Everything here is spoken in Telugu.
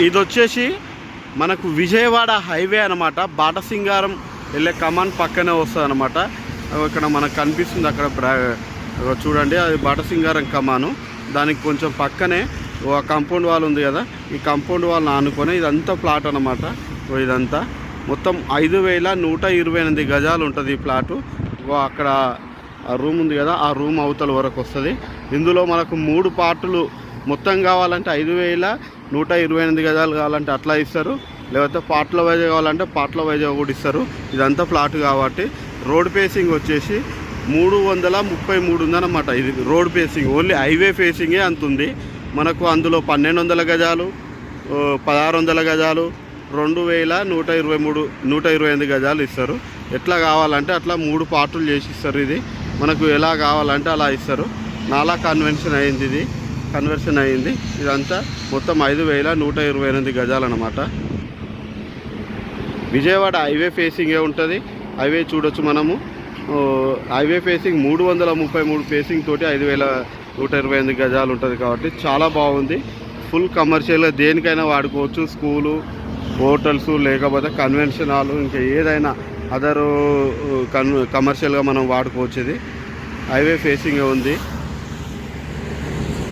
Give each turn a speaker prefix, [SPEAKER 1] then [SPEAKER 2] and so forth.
[SPEAKER 1] ఇది వచ్చేసి మనకు విజయవాడ హైవే అనమాట. బాటసింగారం వెళ్ళే కమాన్ పక్కనే వస్తుంది అనమాట. ఇక్కడ మనకు కనిపిస్తుంది అక్కడ చూడండి, అది బాటసింగారం కమాను. దానికి కొంచెం పక్కనే కాంపౌండ్ వాల్ ఉంది కదా, ఈ కాంపౌండ్ వాల్ ఆనుకొని ఇదంతా ప్లాట్ అనమాట. ఇదంతా మొత్తం 5128 గజాలు ఉంటుంది ఈ ప్లాటు. అక్కడ ఆ రూమ్ ఉంది కదా, ఆ రూమ్ అవతల వరకు వస్తుంది. ఇందులో మనకు 3 పార్టులు మొత్తం కావాలంటే 5128 గజాలు కావాలంటే అట్లా ఇస్తారు, లేకపోతే పార్ట్ల వైజ్ కావాలంటే పార్ట్ల వైజ్ కూడా ఇస్తారు. ఇదంతా ప్లాట్ కాబట్టి రోడ్ ఫేసింగ్ వచ్చేసి 333 ఉందన్నమాట. ఇది రోడ్ ఫేసింగ్, ఓన్లీ హైవే ఫేసింగే అంత ఉంది మనకు. అందులో 1200 గజాలు, 1600 గజాలు, 2128 గజాలు ఇస్తారు. ఎట్లా కావాలంటే అట్లా 3 పార్టులు చేసి ఇస్తారు. ఇది మనకు ఎలా కావాలంటే అలా ఇస్తారు. నాలా కన్వెన్షన్ అయింది, ఇది కన్వర్షన్ అయింది. ఇదంతా మొత్తం 5128 గజాలు అన్నమాట. విజయవాడ హైవే ఫేసింగే ఉంటుంది. హైవే చూడొచ్చు మనము. హైవే ఫేసింగ్ 333 ఫేసింగ్ తోటి 5128 గజాలు ఉంటుంది కాబట్టి చాలా బాగుంది. ఫుల్ కమర్షియల్గా దేనికైనా వాడుకోవచ్చు. స్కూలు, హోటల్స్, లేకపోతే కన్వెన్షన్ హాలు, ఇంకా ఏదైనా అదర్ కమర్షియల్గా మనం వాడుకోవచ్చు. ఇది హైవే ఫేసింగ్ ఉంది.